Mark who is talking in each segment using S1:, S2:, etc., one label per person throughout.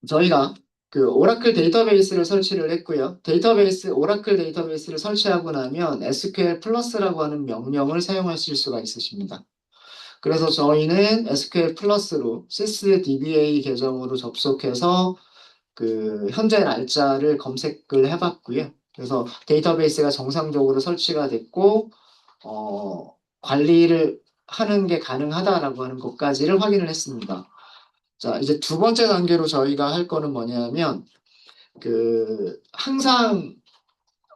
S1: 저희가 그 오라클 데이터베이스를 설치를 했고요. 오라클 데이터베이스를 설치하고 나면 SQL 플러스라고 하는 명령을 사용하실 수가 있으십니다. 그래서 저희는 SQL 플러스로 sysdba 계정으로 접속해서 그 현재 날짜를 검색을 해봤고요. 그래서 데이터베이스가 정상적으로 설치가 됐고, 관리를 하는 게 가능하다라고 하는 것까지를 확인을 했습니다. 자, 이제 두 번째 단계로 저희가 할 거는 뭐냐면, 항상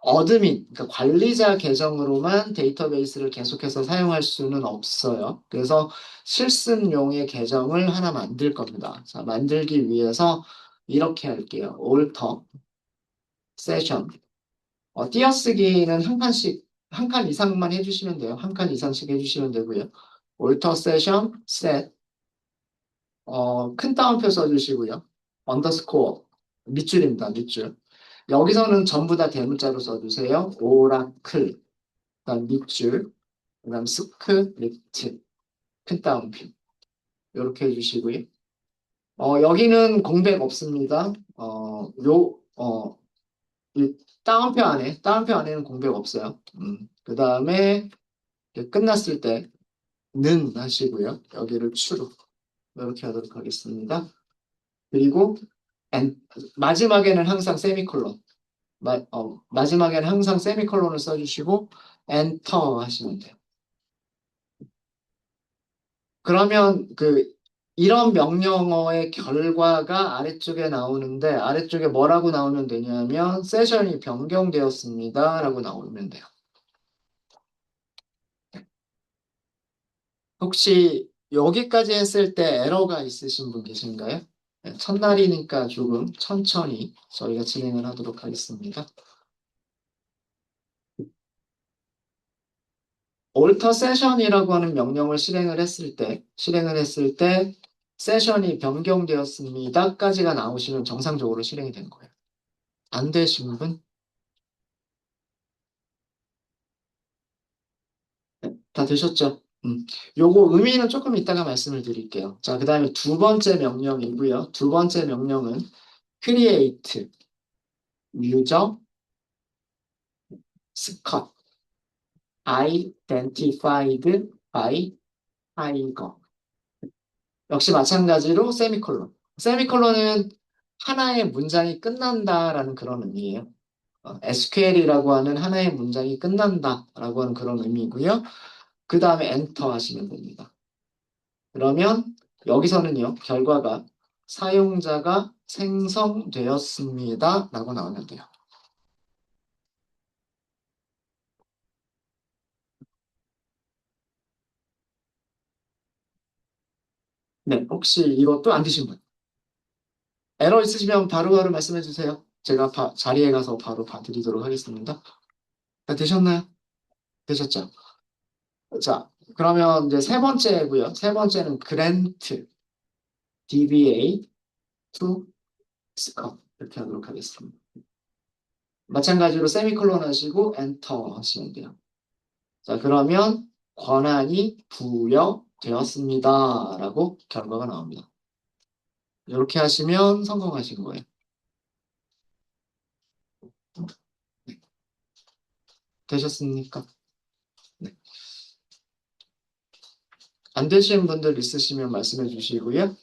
S1: 어드민, 그러니까 관리자 계정으로만 데이터베이스를 계속해서 사용할 수는 없어요. 그래서 실습용의 계정을 하나 만들 겁니다. 자, 만들기 위해서 이렇게 할게요. alter, session. 띄어쓰기는 한 칸씩, 한 칸 이상만 해주시면 돼요. 한 칸 이상씩 해주시면 되고요. alter session, set, 큰 따옴표 써주시고요. 언더스코어, 밑줄입니다. 밑줄. 여기서는 전부 다 대문자로 써주세요. 오라클, 그다음 밑줄, 그다음 스크립트, 큰 따옴표. 이렇게 해주시고요. 여기는 공백 없습니다. 이 따옴표 안에는 공백 없어요. 그 다음에 끝났을 때 는 하시고요. 여기를 추로. 이렇게 하도록 하겠습니다. 그리고 엔- 마지막에는 항상 세미콜론. 마지막에는 항상 세미콜론을 써주시고 엔터 하시면 돼요. 그러면 이런 명령어의 결과가 아래쪽에 나오는데 아래쪽에 뭐라고 나오면 되냐면 세션이 변경되었습니다 라고 나오면 돼요. 혹시 여기까지 했을 때 에러가 있으신 분 계신가요? 네, 첫날이니까 조금 천천히 저희가 진행을 하도록 하겠습니다. alter session이라고 하는 명령을 실행을 했을 때 세션이 변경되었습니다까지가 나오시면 정상적으로 실행이 된 거예요. 안 되신 분? 네, 다 되셨죠? 요거 의미는 조금 이따가 말씀을 드릴게요. 자, 그 다음에 두 번째 명령이고요. 두 번째 명령은 create user scope identified by tiger. 역시 마찬가지로 세미콜론. 세미콜론은 하나의 문장이 끝난다라는 그런 의미예요. SQL이라고 하는 하나의 문장이 끝난다라고 하는 그런 의미고요. 그 다음에 엔터 하시면 됩니다. 그러면 여기서는요, 결과가 사용자가 생성되었습니다 라고 나오면 돼요. 네, 혹시 이것도 안 되신 분? 에러 있으시면 바로바로 말씀해 주세요. 제가 자리에 가서 바로 봐드리도록 하겠습니다. 다 되셨나요? 되셨죠? 자, 그러면 이제 세 번째고요. 세 번째는 grant DBA to scope 이렇게 하도록 하겠습니다. 마찬가지로 세미콜론 하시고 엔터 하시면 돼요. 자, 그러면 권한이 부여되었습니다. 라고 결과가 나옵니다. 이렇게 하시면 성공하신 거예요. 네, 되셨습니까? 네. 안 되신 분들 있으시면 말씀해 주시고요.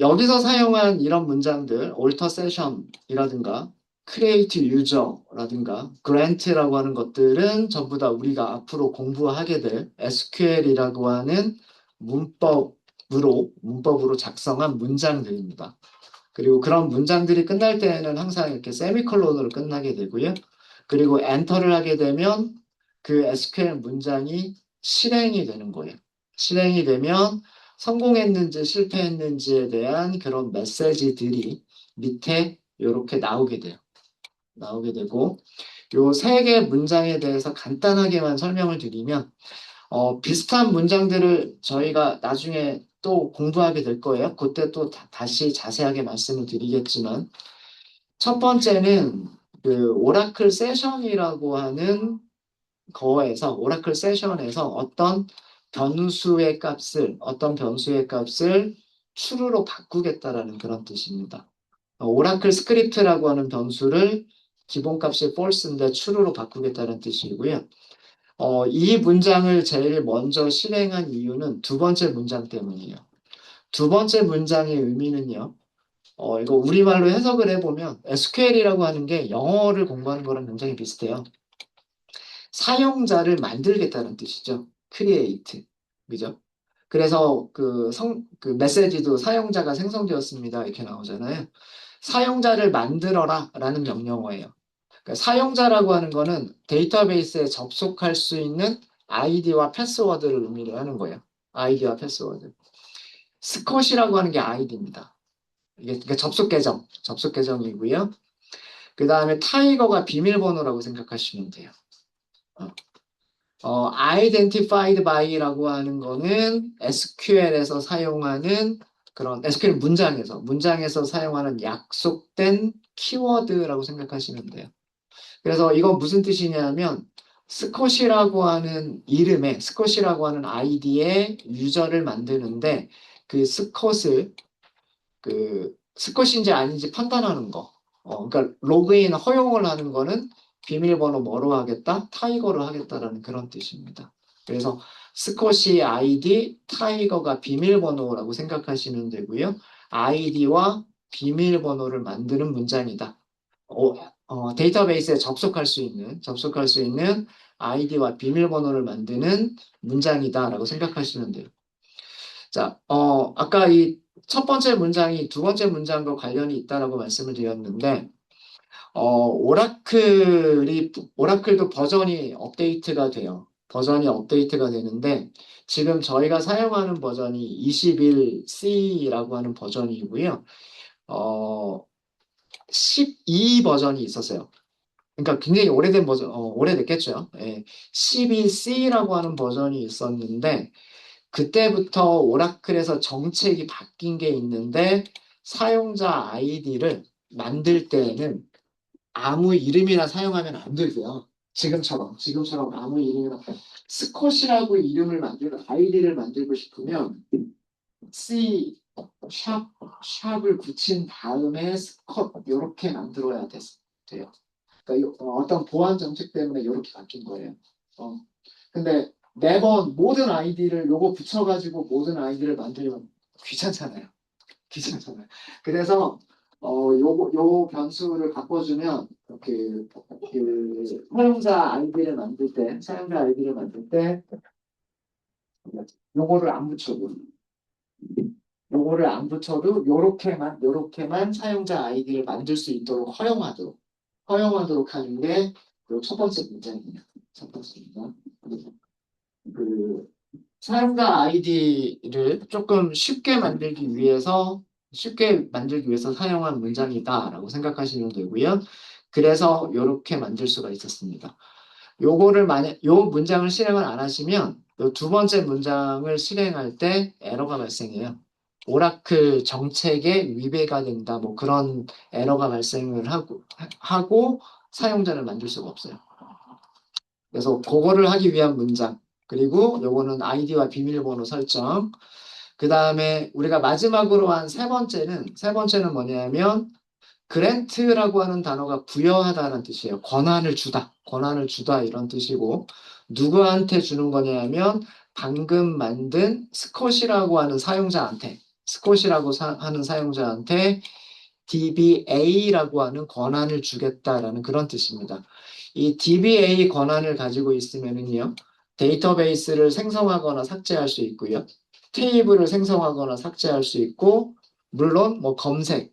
S1: 여기서 사용한 이런 문장들, alter session이라든가, create user라든가, grant라고 하는 것들은 전부 다 우리가 앞으로 공부하게 될 SQL이라고 하는 문법으로 작성한 문장들입니다. 그리고 그런 문장들이 끝날 때에는 항상 이렇게 세미콜론으로 끝나게 되고요. 그리고 엔터를 하게 되면 그 SQL 문장이 실행이 되는 거예요. 실행이 되면 성공했는지 실패했는지에 대한 그런 메시지들이 밑에 이렇게 나오게 돼요. 나오게 되고 요 세 개 문장에 대해서 간단하게만 설명을 드리면 비슷한 문장들을 저희가 나중에 또 공부하게 될 거예요. 그때 또 다시 자세하게 말씀을 드리겠지만 첫 번째는 오라클 세션이라고 하는 오라클 세션에서 어떤 변수의 값을 true로 바꾸겠다라는 그런 뜻입니다. 오라클 스크립트라고 하는 변수를 기본값이 false인데 true로 바꾸겠다는 뜻이고요. 이 문장을 제일 먼저 실행한 이유는 두 번째 문장 때문이에요. 두 번째 문장의 의미는요. 이거 우리말로 해석을 해보면 SQL이라고 하는 게 영어를 공부하는 거랑 굉장히 비슷해요. 사용자를 만들겠다는 뜻이죠. create. 그죠? 그래서 그 메시지도 사용자가 생성되었습니다. 이렇게 나오잖아요. 사용자를 만들어라 라는 명령어예요. 그러니까 사용자라고 하는 거는 데이터베이스에 접속할 수 있는 아이디와 패스워드를 의미를 하는 거예요. 아이디와 패스워드. 스컷이라고 하는 게 아이디입니다. 이게 그러니까 접속 계정이고요. 그 다음에 타이거가 비밀번호라고 생각하시면 돼요. identified by라고 하는 거는 SQL에서 사용하는 그런 SQL 문장에서 사용하는 약속된 키워드라고 생각하시면 돼요. 그래서 이건 무슨 뜻이냐면 스콧이라고 하는 이름에 스콧이라고 하는 아이디의 유저를 만드는데 그 스콧을 스콧인지 아닌지 판단하는 거. 그러니까 로그인 허용을 하는 거는 비밀번호 뭐로 하겠다? 타이거로 하겠다라는 그런 뜻입니다. 그래서 스콧이 아이디, 타이거가 비밀번호라고 생각하시면 되고요. 아이디와 비밀번호를 만드는 문장이다. 데이터베이스에 접속할 수 있는 아이디와 비밀번호를 만드는 문장이다라고 생각하시면 돼요. 자, 아까 이 첫 번째 문장이 두 번째 문장과 관련이 있다라고 말씀을 드렸는데, 오라클도 버전이 업데이트가 돼요. 버전이 업데이트가 되는데, 지금 저희가 사용하는 버전이 21C라고 하는 버전이고요. 12 버전이 있었어요. 그러니까 굉장히 오래된 버전, 오래됐겠죠. 예. 12C라고 하는 버전이 있었는데, 그때부터 오라클에서 정책이 바뀐 게 있는데 사용자 아이디를 만들 때에는 아무 이름이나 사용하면 안 되고요. 지금처럼 아무 이름이나 스콧이라고 이름을 만들고 아이디를 만들고 싶으면 C 샵을 붙인 다음에 스콧 이렇게 만들어야 돼요. 그러니까 어떤 보안 정책 때문에 이렇게 바뀐 거예요. 근데 매번 모든 아이디를 요거 붙여가지고 모든 아이디를 만들면 귀찮잖아요. 귀찮잖아요. 그래서 요 변수를 바꿔주면 사용자 아이디를 만들 때 요거를 안 붙여도 요렇게만 사용자 아이디를 만들 수 있도록 허용하도록 하는 게 요 첫 번째 문제입니다. 첫 번째 문제. 그 사용자 아이디를 조금 쉽게 만들기 위해서 사용한 문장이다라고 생각하시면 되고요. 그래서 이렇게 만들 수가 있었습니다. 요 문장을 실행을 안 하시면 요 두 번째 문장을 실행할 때 에러가 발생해요. 오라클 정책에 위배가 된다. 뭐 그런 에러가 발생을 하고 사용자를 만들 수가 없어요. 그래서 그거를 하기 위한 문장. 그리고 요거는 아이디와 비밀번호 설정. 그 다음에 우리가 마지막으로 한 세 번째는 뭐냐면 그랜트라고 하는 단어가 부여하다는 뜻이에요. 권한을 주다 이런 뜻이고 누구한테 주는 거냐면 방금 만든 스콧이라고 하는 사용자한테 DBA라고 하는 권한을 주겠다라는 그런 뜻입니다. 이 DBA 권한을 가지고 있으면은요, 데이터베이스를 생성하거나 삭제할 수 있고요, 테이블을 생성하거나 삭제할 수 있고, 물론 뭐 검색,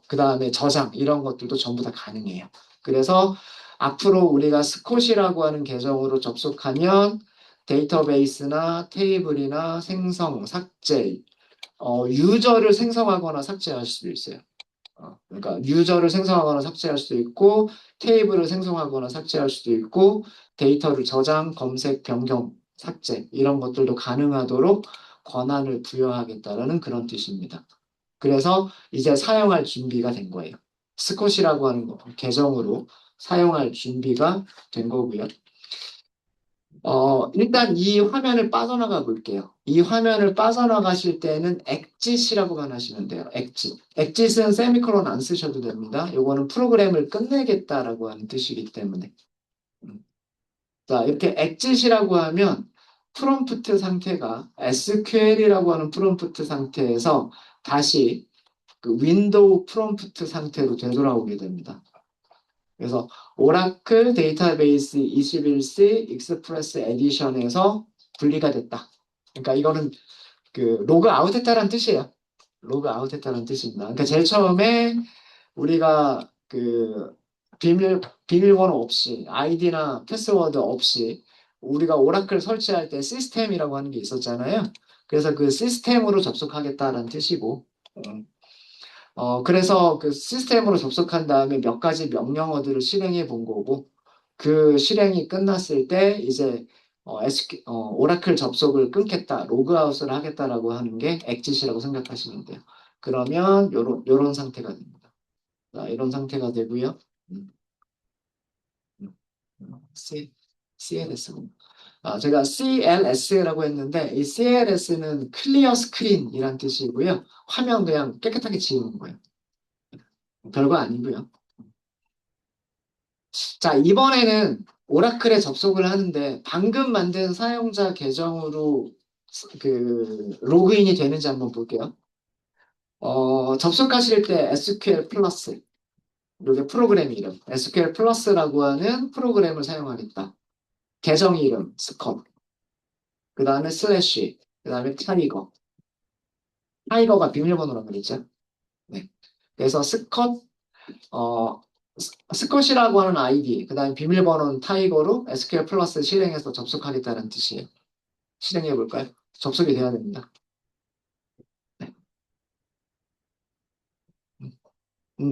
S1: 그 다음에 저장 이런 것들도 전부 다 가능해요. 그래서 앞으로 우리가 스콧이라고 하는 계정으로 접속하면 데이터베이스나 테이블이나 삭제, 유저를 생성하거나 삭제할 수도 있어요. 그러니까 유저를 생성하거나 삭제할 수도 있고 테이블을 생성하거나 삭제할 수도 있고 데이터를 저장, 검색, 변경, 삭제 이런 것들도 가능하도록 권한을 부여하겠다라는 그런 뜻입니다. 그래서 이제 사용할 준비가 된 거예요. 스콧이라고 하는 계정으로 사용할 준비가 된 거고요. 일단 이 화면을 빠져나가 볼게요. 이 화면을 빠져나가실 때는 exit이라고만 하시면 돼요. exit. exit은 세미콜론 안 쓰셔도 됩니다. 요거는 프로그램을 끝내겠다라고 하는 뜻이기 때문에. 음. 자, 이렇게 exit이라고 하면 프롬프트 상태가 SQL이라고 하는 프롬프트 상태에서 다시 그 윈도우 프롬프트 상태로 되돌아오게 됩니다. 그래서 오라클 데이터베이스 21C 익스프레스 에디션에서 분리가 됐다. 그러니까 이거는 그 로그 아웃했다는 뜻이에요. 로그 아웃했다는 뜻입니다. 그러니까 제일 처음에 우리가 그 비밀번호 없이 아이디나 패스워드 없이 우리가 오라클 설치할 때 시스템이라고 하는 게 있었잖아요. 그래서 그 시스템으로 접속하겠다는 뜻이고 그래서 그 시스템으로 접속한 다음에 몇 가지 명령어들을 실행해 본 거고, 그 실행이 끝났을 때 이제 오라클 접속을 끊겠다, 로그아웃을 하겠다라고 하는 게 엑짓이라고 생각하시면 돼요. 그러면 요런 상태가 됩니다. 자, 이런 상태가 되고요. 음, CLS. 제가 CLS라고 했는데 이 CLS는 클리어 스크린이란 뜻이고요. 화면 그냥 깨끗하게 지우는 거예요. 별거 아니고요. 자, 이번에는 오라클에 접속을 하는데 방금 만든 사용자 계정으로 그 로그인이 되는지 한번 볼게요. 접속하실 때 SQL 플러스, 이게 프로그램 이름, SQL 플러스라고 하는 프로그램을 사용하겠다. 계정 이름, 스컷, 그 다음에 슬래시, 그 다음에 타이거. 타이거가 비밀번호라고 그랬죠. 네. 그래서 어, 스컷이라고 하는 아이디, 그 다음에 비밀번호는 타이거로 SQL 플러스 실행해서 접속하겠다는 뜻이에요. 실행해 볼까요? 접속이 돼야 됩니다. 네.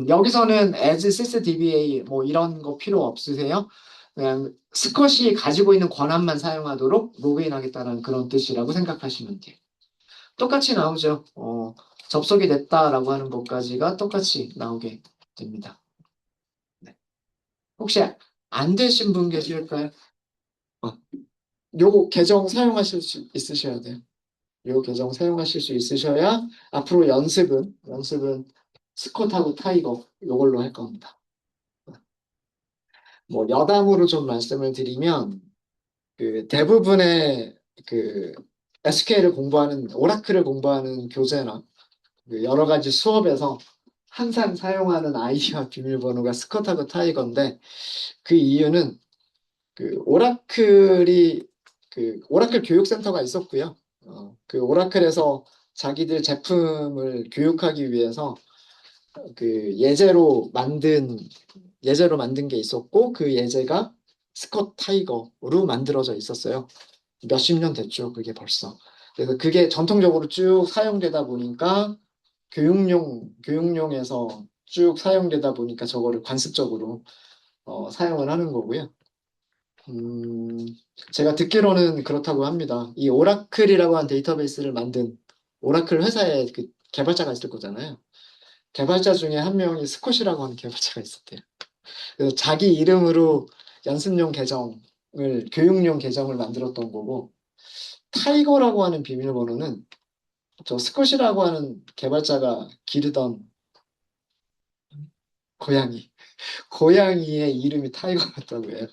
S1: 여기서는 as sysdba 뭐 이런 거 필요 없으세요? 그냥 스컷이 가지고 있는 권한만 사용하도록 로그인하겠다는 그런 뜻이라고 생각하시면 돼요. 똑같이 나오죠. 접속이 됐다라고 하는 것까지가 똑같이 나오게 됩니다. 네. 혹시 안 되신 분 계실까요? 어, 요 계정 사용하실 수 있으셔야 돼요. 요 계정 사용하실 수 있으셔야 앞으로 연습은 스콧하고 타이거 요걸로 할 겁니다. 뭐 여담으로 좀 말씀을 드리면 그 대부분의 그 SQL을 공부하는 오라클을 공부하는 교재나 그 여러 가지 수업에서 항상 사용하는 아이디와 비밀번호가 스콧하고 타이거인데 그 이유는 그 오라클 교육센터가 있었고요. 그 오라클에서 자기들 제품을 교육하기 위해서 그 예제로 만든 게 있었고 그 예제가 스콧 타이거로 만들어져 있었어요. 몇십 년 됐죠, 그게 벌써. 그래서 그게 전통적으로 쭉 사용되다 보니까 교육용에서 쭉 사용되다 보니까 저거를 관습적으로 사용을 하는 거고요. 음, 제가 듣기로는 그렇다고 합니다. 이 오라클이라고 한 데이터베이스를 만든 오라클 회사의 그 개발자가 있을 거잖아요. 개발자 중에 한 명이 스콧이라고 하는 개발자가 있었대요. 그래서 자기 이름으로 교육용 계정을 만들었던 거고, 타이거라고 하는 비밀번호는 저 스콧이라고 하는 개발자가 기르던 고양이, 고양이의 이름이 타이거였다고 해요.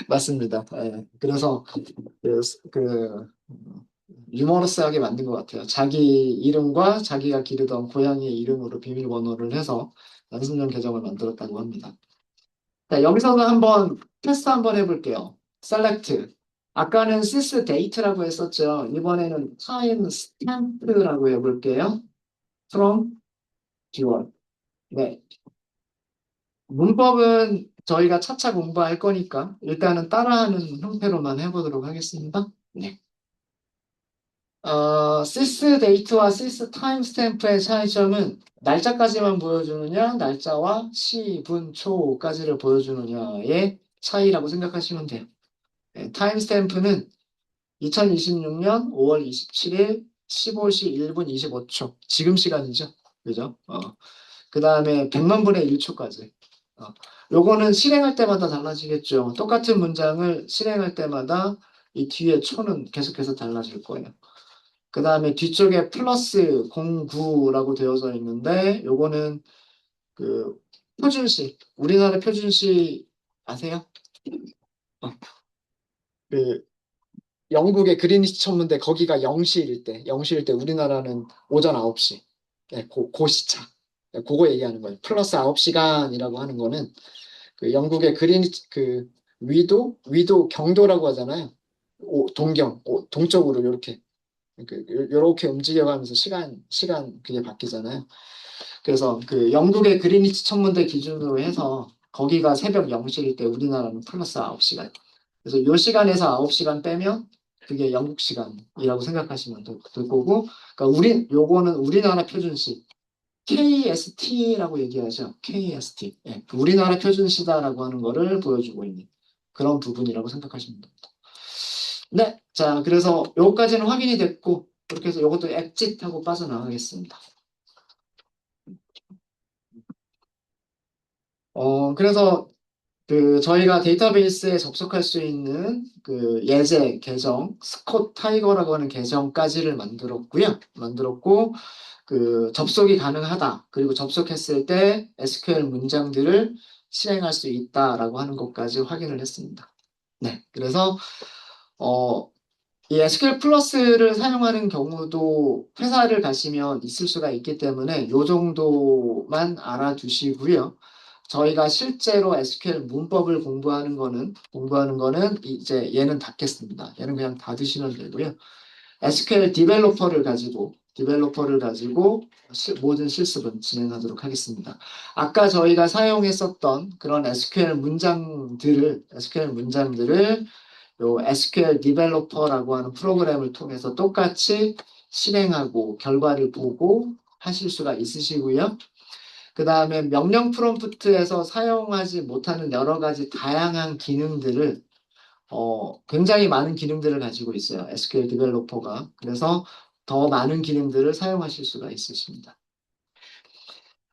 S1: 맞습니다. 예. 그래서 유머러스하게 만든 것 같아요. 자기 이름과 자기가 기르던 고양이의 이름으로 비밀번호를 해서 연습용 계정을 만들었다고 합니다. 자, 여기서는 한번 테스트 한번 해볼게요. select. 아까는 sys date라고 했었죠. 이번에는 time stamp라고 해볼게요. from keyword. 네. 문법은 저희가 차차 공부할 거니까 일단은 따라하는 형태로만 해보도록 하겠습니다. 네. sys date와 sys timestamp의 차이점은 날짜까지만 보여주느냐, 날짜와 시, 분, 초까지를 보여주느냐의 차이라고 생각하시면 돼요. 네, 타임스탬프는 2026년 5월 27일 15시 1분 25초. 지금 시간이죠. 그죠? 그 다음에 100만 분의 1초까지. 요거는 실행할 때마다 달라지겠죠. 똑같은 문장을 실행할 때마다 이 뒤에 초는 계속해서 달라질 거예요. 그 다음에 뒤쪽에 플러스 09라고 되어져 있는데 요거는 그 표준시, 우리나라 표준시 아세요? 어, 그 영국의 그리니치 천문대 거기가 0시일 때, 0시일 때 우리나라는 오전 9시. 네, 그 시차. 네, 그거 얘기하는 거예요. 플러스 9시간이라고 하는 거는 그 영국의 그리니치 위도 경도라고 하잖아요. 동쪽으로 이렇게 요렇게 움직여가면서 시간 그게 바뀌잖아요. 그래서 그 영국의 그리니치 천문대 기준으로 해서 거기가 새벽 0시일 때 우리나라는 플러스 9시간. 그래서 요 시간에서 9시간 빼면 그게 영국 시간이라고 생각하시면 될 거고, 그러니까 요거는 우리나라 표준시 KST라고 얘기하죠. KST. 예, 그 우리나라 표준시다라고 하는 거를 보여주고 있는 그런 부분이라고 생각하시면 됩니다. 네, 자, 그래서 요거까지는 확인이 됐고, 그렇게 해서 요것도 엑짓하고 빠져나가겠습니다. 그래서 그 저희가 데이터베이스에 접속할 수 있는 그 예제 계정 스콧 타이거라고 하는 계정까지를 만들었고 그 접속이 가능하다. 그리고 접속했을 때 SQL 문장들을 실행할 수 있다라고 하는 것까지 확인을 했습니다. 네, 그래서 어, 이 SQL 플러스를 사용하는 경우도 회사를 가시면 있을 수가 있기 때문에 이 정도만 알아두시고요. 저희가 실제로 SQL 문법을 공부하는 거는 이제 얘는 닫겠습니다. 얘는 그냥 닫으시면 되고요. SQL 디벨로퍼를 가지고 모든 실습은 진행하도록 하겠습니다. 아까 저희가 사용했었던 그런 SQL 문장들을 요 SQL 디벨로퍼라고 하는 프로그램을 통해서 똑같이 실행하고 결과를 보고 하실 수가 있으시고요. 그 다음에 명령 프롬프트에서 사용하지 못하는 여러 가지 다양한 기능들을 굉장히 많은 기능들을 가지고 있어요. SQL 디벨로퍼가. 그래서 더 많은 기능들을 사용하실 수가 있으십니다.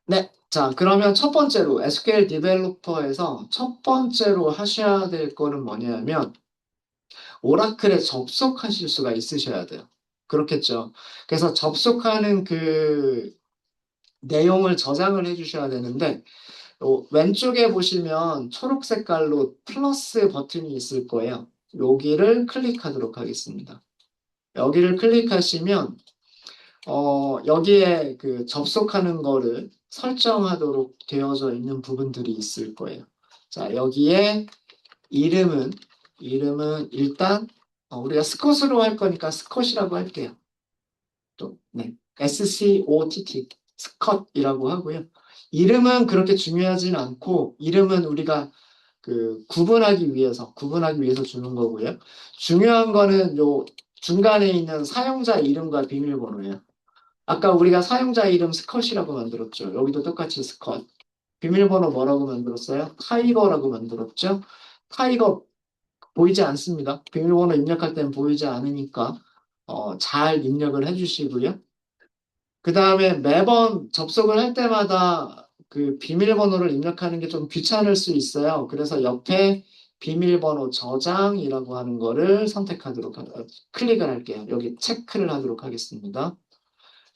S1: 네. 자, 그러면 첫 번째로 SQL 디벨로퍼에서 첫 번째로 하셔야 될 거는 뭐냐면 오라클에 접속하실 수가 있으셔야 돼요. 그렇겠죠. 그래서 접속하는 그 내용을 저장을 해주셔야 되는데 왼쪽에 보시면 초록 색깔로 플러스 버튼이 있을 거예요. 여기를 클릭하도록 하겠습니다. 여기를 클릭하시면 여기에 그 접속하는 거를 설정하도록 되어져 있는 부분들이 있을 거예요. 자, 여기에 이름은 일단 우리가 스콧으로 할 거니까 스콧이라고 할게요. 또 네, SCOTT 스콧이라고 하고요. 이름은 그렇게 중요하진 않고 이름은 우리가 그 구분하기 위해서 주는 거고요. 중요한 거는 요 중간에 있는 사용자 이름과 비밀번호예요. 아까 우리가 사용자 이름 스컷이라고 만들었죠. 여기도 똑같이 스컷. 비밀번호 뭐라고 만들었어요? 타이거라고 만들었죠. 타이거 보이지 않습니다. 비밀번호 입력할 땐 보이지 않으니까 잘 입력을 해주시고요. 그 다음에 매번 접속을 할 때마다 그 비밀번호를 입력하는 게 좀 귀찮을 수 있어요. 그래서 옆에 비밀번호 저장이라고 하는 거를 클릭을 할게요. 여기 체크를 하도록 하겠습니다.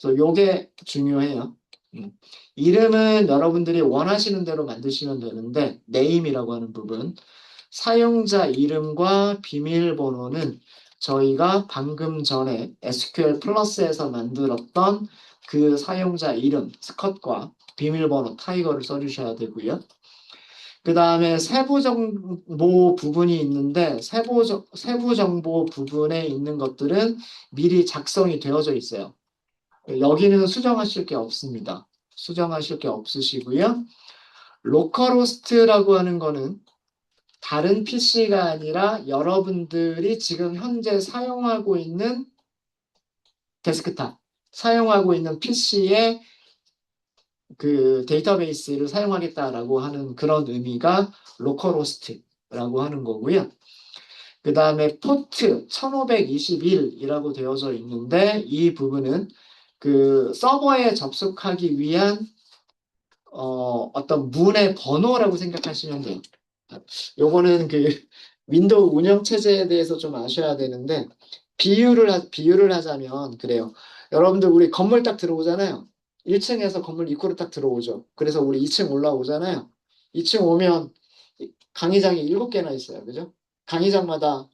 S1: 그래서 요게 중요해요. 음. 이름은 여러분들이 원하시는 대로 만드시면 되는데 네임이라고 하는 부분 사용자 이름과 비밀번호는 저희가 방금 전에 SQL 플러스에서 만들었던 그 사용자 이름 스컷과 비밀번호 타이거를 써주셔야 되고요. 그 다음에 세부 정보 부분이 있는데 세부 정보 부분에 있는 것들은 미리 작성이 되어져 있어요. 여기는 수정하실 게 없습니다. 수정하실 게 없으시고요. 로컬호스트라고 하는 거는 다른 PC가 아니라 여러분들이 지금 현재 사용하고 있는 데스크탑, 사용하고 있는 PC의 그 데이터베이스를 사용하겠다라고 하는 그런 의미가 로컬호스트라고 하는 거고요. 그 다음에 포트 1521이라고 되어져 있는데 이 부분은 그 서버에 접속하기 위한 어떤 문의 번호라고 생각하시면 돼요. 요거는 그 윈도우 운영 체제에 대해서 좀 아셔야 되는데 비유를 하자면 그래요. 여러분들 우리 건물 딱 들어오잖아요. 1층에서 건물 입구로 딱 들어오죠. 그래서 우리 2층 올라오잖아요. 2층 오면 강의장이 7개나 있어요. 그죠? 강의장마다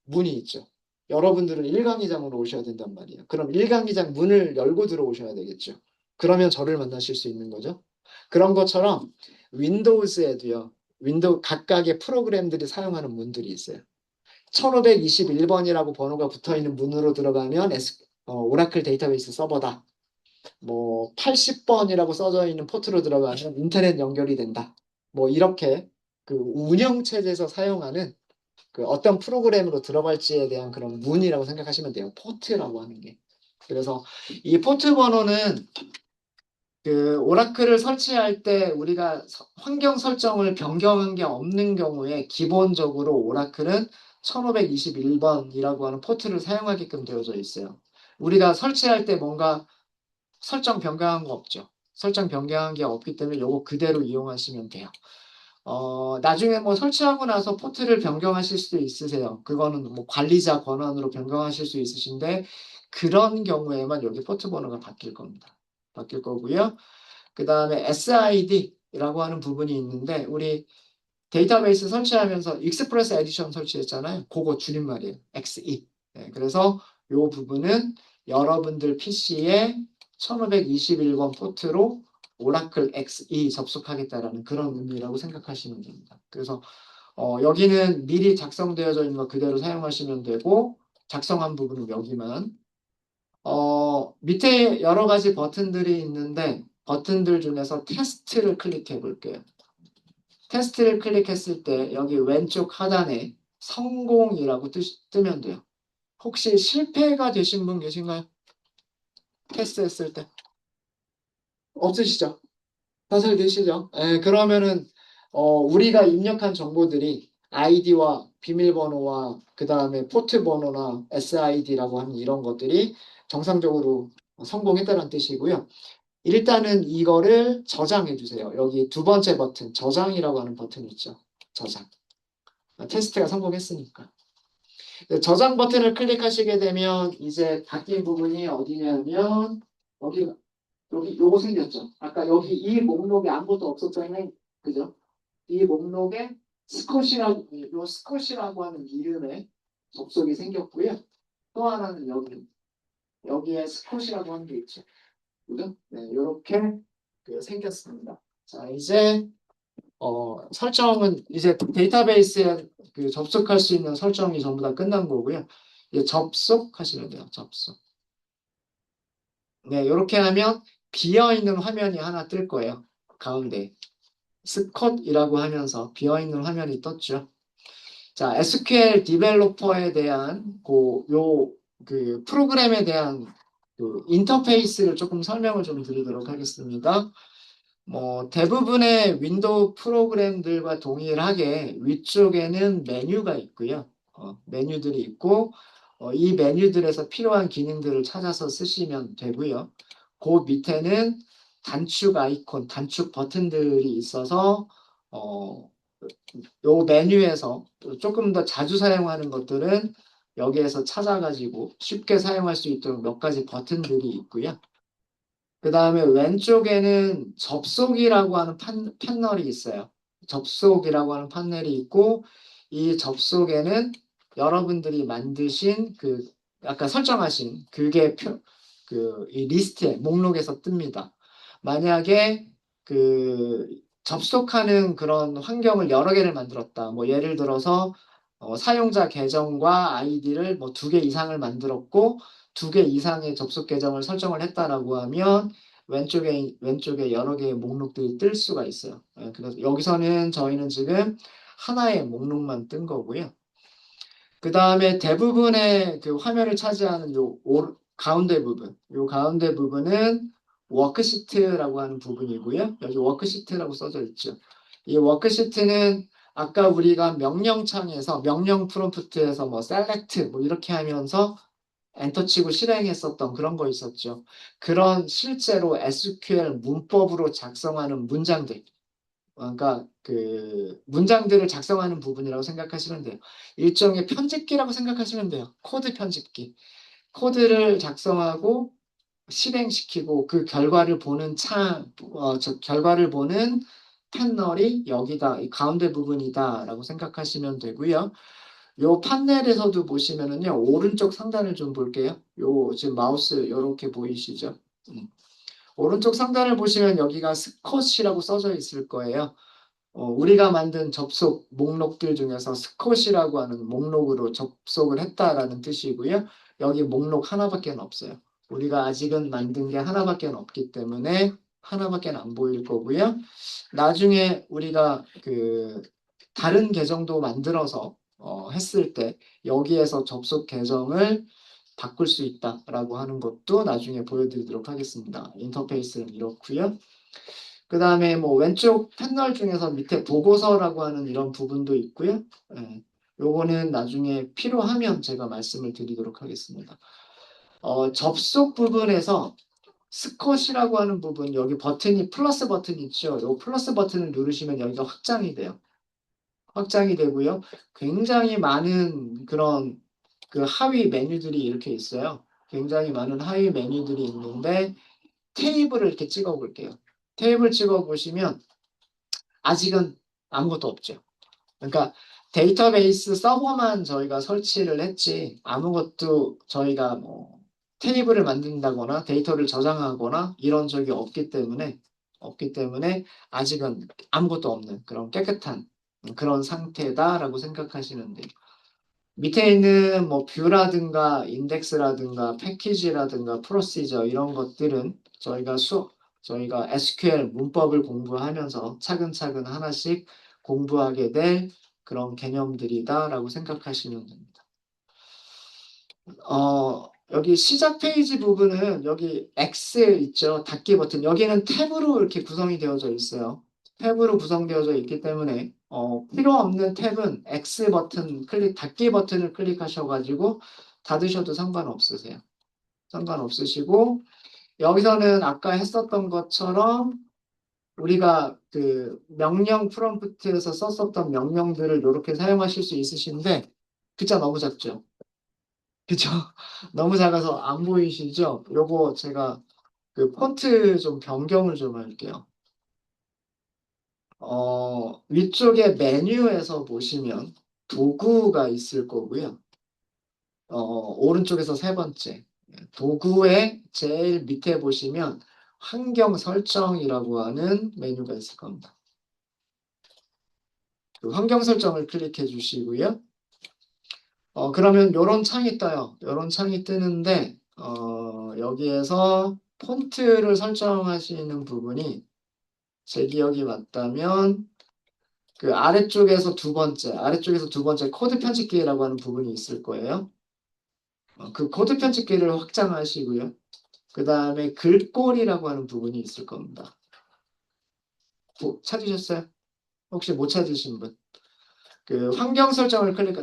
S1: 문이 있죠. 여러분들은 1강의장으로 오셔야 된단 말이에요. 그럼 1강의장 문을 열고 들어오셔야 되겠죠. 그러면 저를 만나실 수 있는 거죠. 그런 것처럼 윈도우즈에도요. 윈도우 각각의 프로그램들이 사용하는 문들이 있어요. 1521번이라고 번호가 붙어 있는 문으로 들어가면 오라클 데이터베이스 서버다. 뭐 80번이라고 써져 있는 포트로 들어가면 인터넷 연결이 된다. 뭐 이렇게 그 운영 체제에서 사용하는 그 어떤 프로그램으로 들어갈지에 대한 그런 문이라고 생각하시면 돼요. 포트라고 하는 게. 그래서 이 포트 번호는 그 오라클을 설치할 때 우리가 환경 설정을 변경한 게 없는 경우에 기본적으로 오라클은 1521번이라고 하는 포트를 사용하게끔 되어져 있어요. 우리가 설치할 때 뭔가 설정 변경한 거 없죠. 설정 변경한 게 없기 때문에 요거 그대로 이용하시면 돼요. 나중에 뭐 설치하고 나서 포트를 변경하실 수도 있으세요. 그거는 뭐 관리자 권한으로 변경하실 수 있으신데 그런 경우에만 여기 포트 번호가 바뀔 겁니다. 바뀔 거고요. 그 다음에 SID라고 하는 부분이 있는데 우리 데이터베이스 설치하면서 익스프레스 에디션 설치했잖아요. 그거 줄임말이에요. XE. 네, 그래서 이 부분은 여러분들 PC에 1521번 포트로 오라클 XE 접속하겠다라는 그런 의미라고 생각하시면 됩니다. 그래서 여기는 미리 작성되어져 있는 거 그대로 사용하시면 되고 작성한 부분은 여기만 밑에 여러 가지 버튼들이 있는데 버튼들 중에서 테스트를 클릭해 볼게요. 테스트를 클릭했을 때 여기 왼쪽 하단에 성공이라고 뜨면 돼요. 혹시 실패가 되신 분 계신가요? 테스트했을 때 없으시죠? 다 잘 되시죠? 예, 그러면은 우리가 입력한 정보들이 아이디와 비밀번호와 그 다음에 포트 번호나 SID라고 하는 이런 것들이 정상적으로 성공했다는 뜻이고요. 일단은 이거를 저장해 주세요. 여기 두 번째 버튼, 저장이라고 하는 버튼 있죠. 저장. 테스트가 성공했으니까. 저장 버튼을 클릭하시게 되면 이제 바뀐 부분이 어디냐면 여기 요거 생겼죠. 아까 여기 이 목록에 아무것도 없었잖아요. 그죠? 이 목록에 스컷이라고 하는 이름의 접속이 생겼고요. 또 하나는 여기에 스컷이라고 하는 게 있죠. 그죠? 네, 이렇게 생겼습니다. 자, 이제 설정은 이제 데이터베이스에 접속할 수 있는 설정이 전부 다 끝난 거고요. 이제 접속하시면 돼요. 접속. 네, 이렇게 하면 비어있는 화면이 하나 뜰 거예요. 가운데. 스컷이라고 하면서 비어있는 화면이 떴죠. 자, SQL 디벨로퍼에 대한 그 프로그램에 대한 그 인터페이스를 조금 설명을 좀 드리도록 하겠습니다. 뭐 대부분의 윈도우 프로그램들과 동일하게 위쪽에는 메뉴가 있고요. 메뉴들이 있고 이 메뉴들에서 필요한 기능들을 찾아서 쓰시면 되고요. 그 밑에는 단축 아이콘, 단축 버튼들이 있어서 요 메뉴에서 조금 더 자주 사용하는 것들은 여기에서 찾아가지고 쉽게 사용할 수 있도록 몇 가지 버튼들이 있고요. 그 다음에 왼쪽에는 접속이라고 하는 패널이 있어요. 접속이라고 하는 패널이 있고, 이 접속에는 여러분들이 만드신 아까 설정하신 이 리스트에, 목록에서 뜹니다. 만약에 접속하는 그런 환경을 여러 개를 만들었다. 뭐 예를 들어서 사용자 계정과 아이디를 뭐 2개 이상을 만들었고, 2개 이상의 접속 계정을 설정을 했다라고 하면 왼쪽에 여러 개의 목록들이 뜰 수가 있어요. 그래서 여기서는 저희는 지금 하나의 목록만 뜬 거고요. 그 다음에 대부분의 그 화면을 차지하는 요 가운데 부분은 워크시트라고 하는 부분이고요. 여기 워크시트라고 써져 있죠. 이 워크시트는 아까 우리가 명령창에서 명령 프롬프트에서 뭐 셀렉트 뭐 이렇게 하면서 엔터 치고 실행했었던 그런 거 있었죠. 그런 실제로 SQL 문법으로 작성하는 문장들. 그러니까 그 문장들을 작성하는 부분이라고 생각하시면 돼요. 일종의 편집기라고 생각하시면 돼요. 코드 편집기. 코드를 작성하고 실행시키고 그 결과를 보는 결과를 보는 패널이 여기다, 이 가운데 부분이다라고 생각하시면 되고요. 요 판넬에서도 보시면은요, 오른쪽 상단을 좀 볼게요. 요 지금 마우스 이렇게 보이시죠? 음. 오른쪽 상단을 보시면 여기가 스콧이라고 써져 있을 거예요. 우리가 만든 접속 목록들 중에서 스콧이라고 하는 목록으로 접속을 했다라는 뜻이고요. 여기 목록 하나밖에 없어요. 우리가 아직은 만든 게 하나밖에 없기 때문에 하나밖에 안 보일 거고요. 나중에 우리가 그 다른 계정도 만들어서 했을 때 여기에서 접속 계정을 바꿀 수 있다라고 하는 것도 나중에 보여드리도록 하겠습니다. 인터페이스는 이렇고요. 그 다음에 뭐 왼쪽 패널 중에서 밑에 보고서라고 하는 이런 부분도 있고요. 예, 요거는 나중에 필요하면 제가 말씀을 드리도록 하겠습니다. 접속 부분에서 스컷이라고 하는 부분, 여기 버튼이 플러스 버튼 있죠. 요 플러스 버튼을 누르시면 여기가 확장이 돼요. 확장이 되고요. 굉장히 많은 그런 그 하위 메뉴들이 이렇게 있어요. 굉장히 많은 하위 메뉴들이 있는데 테이블을 이렇게 찍어 볼게요. 테이블 찍어 보시면 아직은 아무것도 없죠. 그러니까 데이터베이스 서버만 저희가 설치를 했지 아무것도 저희가 뭐 테이블을 만든다거나 데이터를 저장하거나 이런 적이 없기 때문에 아직은 아무것도 없는 그런 깨끗한 그런 상태다라고 생각하시면 돼요. 밑에 있는 뭐 뷰라든가 인덱스라든가 패키지라든가 프로시저 이런 것들은 저희가 SQL 문법을 공부하면서 차근차근 하나씩 공부하게 될 그런 개념들이다라고 생각하시면 됩니다. 여기 시작 페이지 부분은 여기 X 있죠. 닫기 버튼. 여기는 탭으로 이렇게 구성이 되어져 있어요. 탭으로 구성되어져 있기 때문에 필요 없는 탭은 X 버튼 닫기 버튼을 클릭하셔가지고 닫으셔도 상관없으세요. 상관없으시고 여기서는 아까 했었던 것처럼 우리가 그 명령 프롬프트에서 썼었던 명령들을 이렇게 사용하실 수 있으신데 글자 너무 작죠? 그쵸? 너무 작아서 안 보이시죠? 요거 제가 그 폰트 좀 변경을 좀 할게요. 위쪽에 메뉴에서 보시면 도구가 있을 거고요. 오른쪽에서 세 번째. 도구의 제일 밑에 보시면 환경 설정이라고 하는 메뉴가 있을 겁니다. 그 환경 설정을 클릭해 주시고요. 그러면 요런 창이 떠요. 요런 창이 뜨는데, 여기에서 폰트를 설정하시는 부분이 제 기억이 맞다면 그 아래쪽에서 두 번째 코드 편집기라고 하는 부분이 있을 거예요. 그 코드 편집기를 확장하시고요. 그 다음에 글꼴이라고 하는 부분이 있을 겁니다. 찾으셨어요? 혹시 못 찾으신 분? 그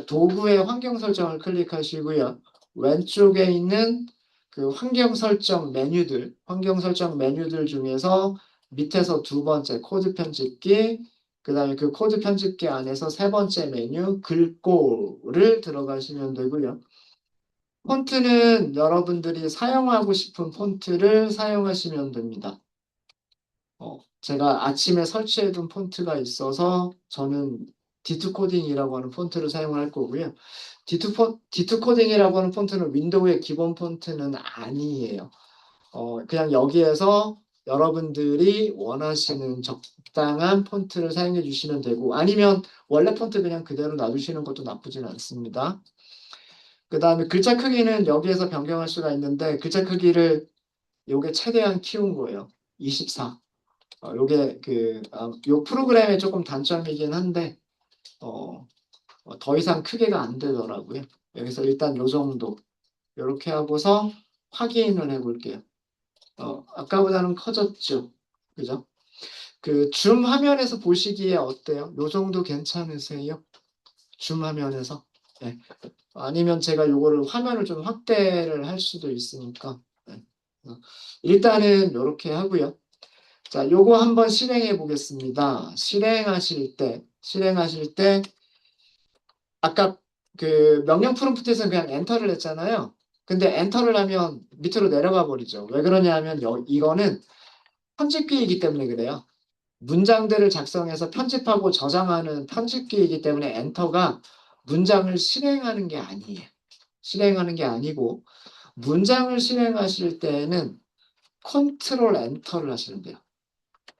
S1: 도구의 환경 설정을 클릭하시고요. 왼쪽에 있는 그 환경 설정 메뉴들 중에서 밑에서 두 번째 코드 편집기, 그 다음에 그 코드 편집기 안에서 세 번째 메뉴 글꼴을 들어가시면 되고요. 폰트는 여러분들이 사용하고 싶은 폰트를 사용하시면 됩니다. 제가 아침에 설치해둔 폰트가 있어서 저는 D2 코딩이라고 하는 폰트를 사용할 거고요. D2 코딩이라고 하는 폰트는 윈도우의 기본 폰트는 아니에요. 그냥 여기에서 여러분들이 원하시는 적당한 폰트를 사용해 주시면 되고 아니면 원래 폰트 그냥 그대로 놔두시는 것도 나쁘진 않습니다. 그 다음에 글자 크기는 여기에서 변경할 수가 있는데 글자 크기를 요게 최대한 키운 거예요. 24. 요게 요 프로그램의 조금 단점이긴 한데 더 이상 크게가 안 되더라고요. 여기서 일단 요 정도 이렇게 하고서 확인을 해볼게요. 아까보다는 커졌죠. 그죠? 그 줌 화면에서 보시기에 어때요? 요 정도 괜찮으세요? 줌 화면에서? 네. 아니면 제가 요거를 화면을 좀 확대를 할 수도 있으니까. 네. 일단은 이렇게 하고요. 자, 요거 한번 실행해 보겠습니다. 실행하실 때, 아까 그 명령 프롬프트에서는 그냥 엔터를 했잖아요. 근데 엔터를 하면 밑으로 내려가 버리죠. 왜 그러냐면 이거는 편집기이기 때문에 그래요. 문장들을 작성해서 편집하고 저장하는 편집기이기 때문에 엔터가 문장을 실행하는 게 아니에요. 실행하는 게 아니고 문장을 실행하실 때에는 컨트롤 엔터를 하시면 돼요.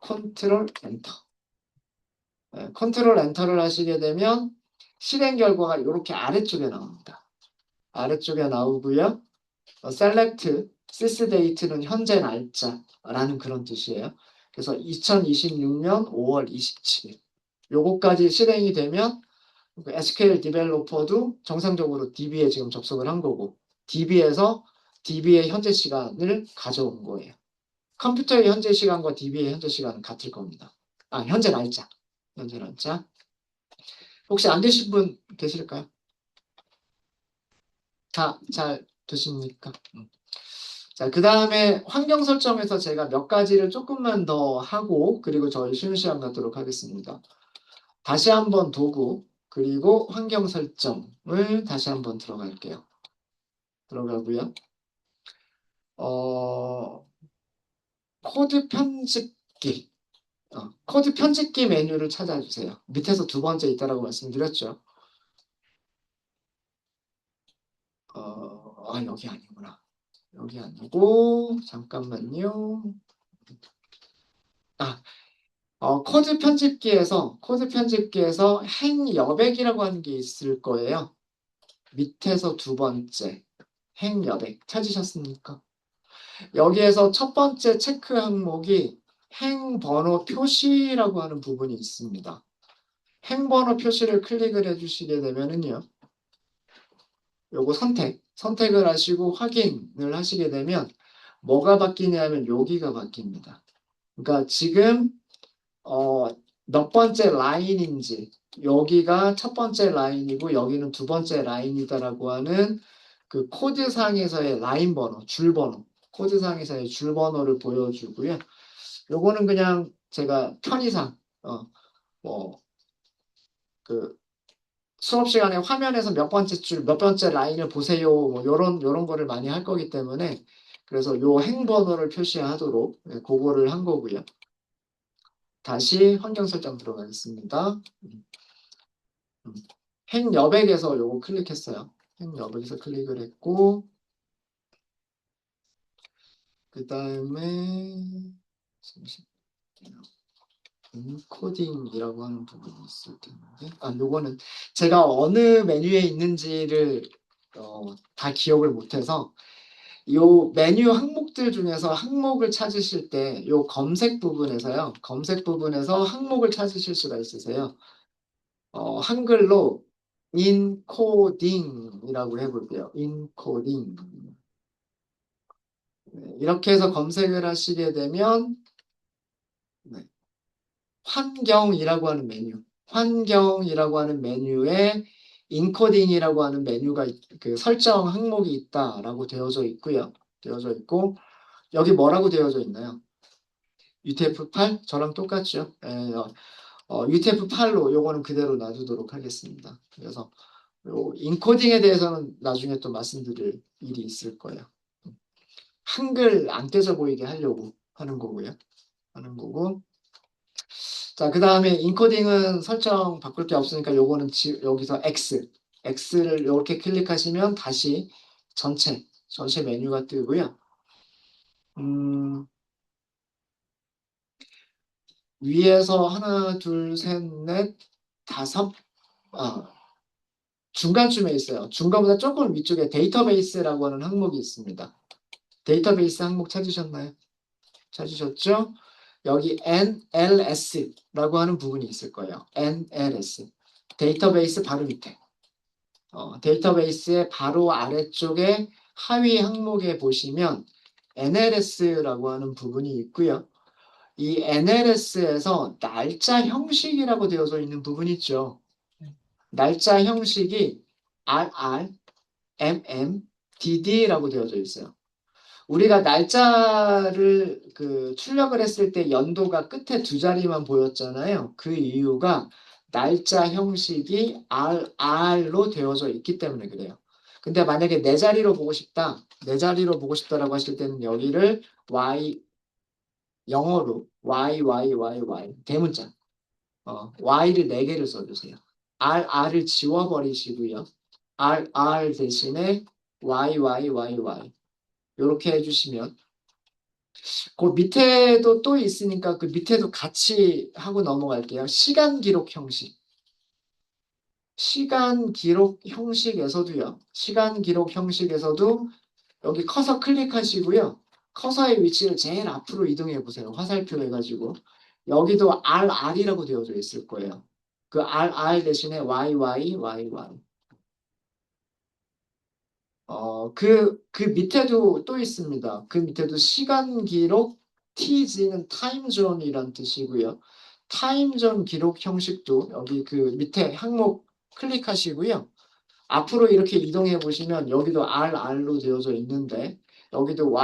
S1: 컨트롤 엔터. 네, 컨트롤 엔터를 하시게 되면 실행 결과가 이렇게 아래쪽에 나옵니다. 아래쪽에 나오고요. select sysdate는 현재 날짜라는 그런 뜻이에요. 그래서 2026년 5월 27일. 요거까지 실행이 되면 SQL 디벨로퍼도 정상적으로 DB에 지금 접속을 한 거고 DB에서 DB의 현재 시간을 가져온 거예요. 컴퓨터의 현재 시간과 DB의 현재 시간은 같을 겁니다. 아, 현재 날짜. 현재 날짜. 혹시 안 되신 분 계실까요? 다 잘 되십니까? 자, 그 다음에 환경 설정에서 제가 몇 가지를 조금만 더 하고, 그리고 저희 쉬는 시간 갖도록 하겠습니다. 다시 한번 도구, 그리고 환경 설정을 다시 한번 들어갈게요. 들어가고요. 어, 코드 편집기. 코드 편집기 메뉴를 찾아주세요. 밑에서 두 번째 있다라고 말씀드렸죠. 여기 아니구나. 여기 아니고, 잠깐만요. 아, 코드 편집기에서 행 여백이라고 하는 게 있을 거예요. 밑에서 두 번째, 행 여백 찾으셨습니까? 여기에서 첫 번째 체크 항목이 행 번호 표시라고 하는 부분이 있습니다. 행 번호 표시를 클릭을 해주시게 되면은요, 요거 선택을 하시고 확인을 하시게 되면 뭐가 바뀌냐면 여기가 바뀝니다. 그러니까 지금 어, 몇 번째 라인인지 여기가 첫 번째 라인이고 여기는 두 번째 라인이다라고 하는 그 코드상에서의 라인 번호, 줄 번호, 코드상에서의 줄 번호를 보여주고요. 요거는 그냥 제가 편의상 뭐 그 수업 시간에 화면에서 몇 번째 줄, 몇 번째 라인을 보세요. 뭐 요런 거를 많이 할 거기 때문에 그래서 요 행 번호를 표시하도록 그거를 한 거고요. 다시 환경 설정 들어가겠습니다. 음. 행 여백에서 요거 클릭했어요. 행 여백에서 클릭을 했고 그 다음에 인코딩이라고 하는 부분이 있을 텐데 요거는 제가 어느 메뉴에 있는지를 다 기억을 못해서 요 메뉴 항목들 중에서 항목을 찾으실 때 요 검색 부분에서 항목을 찾으실 수가 있으세요. 한글로 인코딩이라고 해볼게요. 인코딩. 네, 이렇게 해서 검색을 하시게 되면 네, 환경이라고 하는 메뉴에 인코딩이라고 하는 메뉴가 그 설정 항목이 있다라고 되어져 있고요. 되어져 있고 여기 뭐라고 되어져 있나요? UTF-8 저랑 똑같죠. UTF-8로 요거는 그대로 놔두도록 하겠습니다. 그래서 요 인코딩에 대해서는 나중에 또 말씀드릴 일이 있을 거예요. 한글 안 떼져 보이게 하려고 하는 거고요. 하는 거고. 자, 그 다음에 인코딩은 설정 바꿀 게 없으니까 요거는 여기서 X를 이렇게 클릭하시면 다시 전체 메뉴가 뜨고요. 음, 위에서 하나, 둘, 셋, 넷, 다섯, 아, 중간쯤에 있어요. 중간보다 조금 위쪽에 데이터베이스라고 하는 항목이 있습니다. 데이터베이스 항목 찾으셨나요? 찾으셨죠? 여기 NLS라고 하는 부분이 있을 거예요. NLS. 데이터베이스 바로 밑에. 데이터베이스의 바로 아래쪽에 하위 항목에 보시면 NLS라고 하는 부분이 있고요. 이 NLS에서 날짜 형식이라고 되어져 있는 부분이 있죠. 날짜 형식이 RR, MM, DD라고 되어져 있어요. 우리가 날짜를 출력을 했을 때 연도가 끝에 두 자리만 보였잖아요. 그 이유가 날짜 형식이 RR로 되어져 있기 때문에 그래요. 근데 만약에 네 자리로 보고 싶다, 네 자리로 보고 싶다라고 하실 때는 여기를 Y, 영어로 Y 대문자, Y를 네 개를 써주세요. R을 지워버리시고요. R 대신에 Y 이렇게 해주시면 그 밑에도 또 있으니까 그 밑에도 같이 하고 넘어갈게요. 시간 기록 형식. 시간 기록 형식에서도요. 시간 기록 형식에서도 여기 커서 클릭하시고요. 커서의 위치를 제일 앞으로 이동해 보세요. 화살표 해가지고. 여기도 RR이라고 되어져 있을 거예요. 그 RR 대신에 YY. 그 밑에도 또 있습니다. 그 밑에도 시간 기록 TG는 타임존이란 뜻이고요. 타임존 기록 형식도 여기 그 밑에 항목 클릭하시고요. 앞으로 이렇게 이동해 보시면 여기도 RR로 되어져 있는데 여기도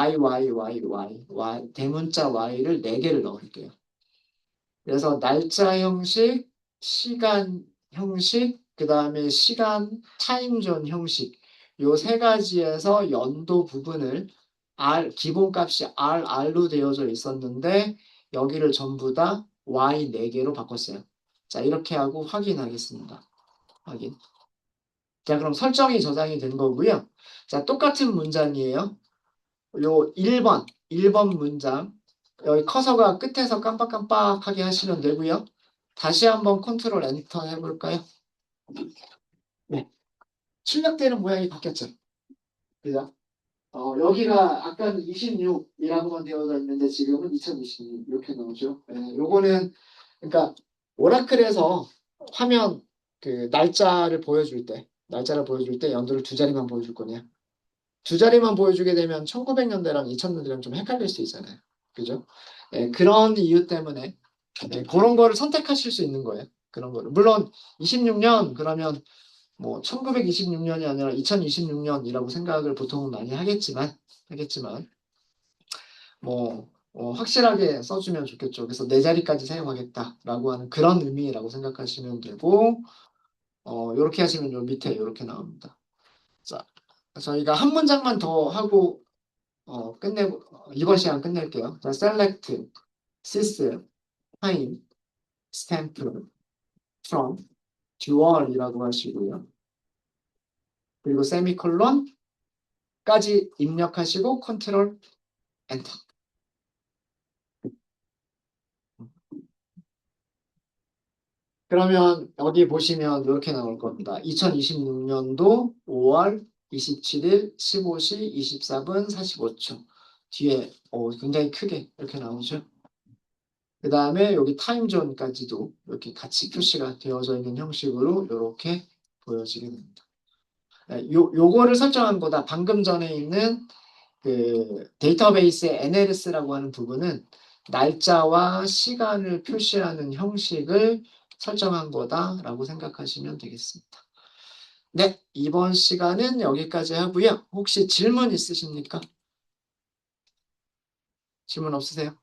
S1: 대문자 Y를 4개를 넣을게요. 그래서 날짜 형식, 시간 형식, 그 다음에 시간 타임존 형식 요 세 가지에서 연도 부분을 기본값이 RR로 되어져 있었는데 여기를 전부 다 Y 4개로 바꿨어요. 자, 이렇게 하고 확인하겠습니다. 확인. 자, 그럼 설정이 저장이 된 거고요. 자, 똑같은 문장이에요. 요 1번 문장. 여기 커서가 끝에서 깜빡깜빡하게 하시면 되고요. 다시 한번 컨트롤 엔터 해볼까요? 네. 출력되는 모양이 바뀌었죠. 그죠? 여기가 아까는 26이라고만 되어져 있는데 지금은 2026 이렇게 나오죠. 네, 요거는 그러니까 오라클에서 화면 날짜를 보여줄 때 연도를 두 자리만 보여줄 거냐. 두 자리만 보여주게 되면 1900년대랑 2000년대랑 좀 헷갈릴 수 있잖아요. 그죠? 네, 그런 이유 때문에 그런 거를 선택하실 수 있는 거예요. 그런 거를. 물론 26년 그러면 뭐 1926년이 아니라 2026년이라고 생각을 보통은 많이 하겠지만 뭐 확실하게 써주면 좋겠죠. 그래서 네 자리까지 사용하겠다라고 하는 그런 의미라고 생각하시면 되고 이렇게 하시면 요 밑에 이렇게 나옵니다. 자, 저희가 한 문장만 더 하고 이번 시간 끝낼게요. 자, select, sys, time, stamp, from, dual이라고 하시고요. 그리고 세미콜론까지 입력하시고 컨트롤 엔터. 그러면 여기 보시면 이렇게 나올 겁니다. 2026년도 5월 27일 15시 24분 45초. 뒤에 굉장히 크게 이렇게 나오죠. 그 다음에 여기 타임존까지도 이렇게 같이 표시가 되어져 있는 형식으로 이렇게 보여지게 됩니다. 요거를 설정한 거다. 방금 전에 있는 그 데이터베이스의 NLS라고 하는 부분은 날짜와 시간을 표시하는 형식을 설정한 거다라고 생각하시면 되겠습니다. 네, 이번 시간은 여기까지 하고요. 혹시 질문 있으십니까? 질문 없으세요?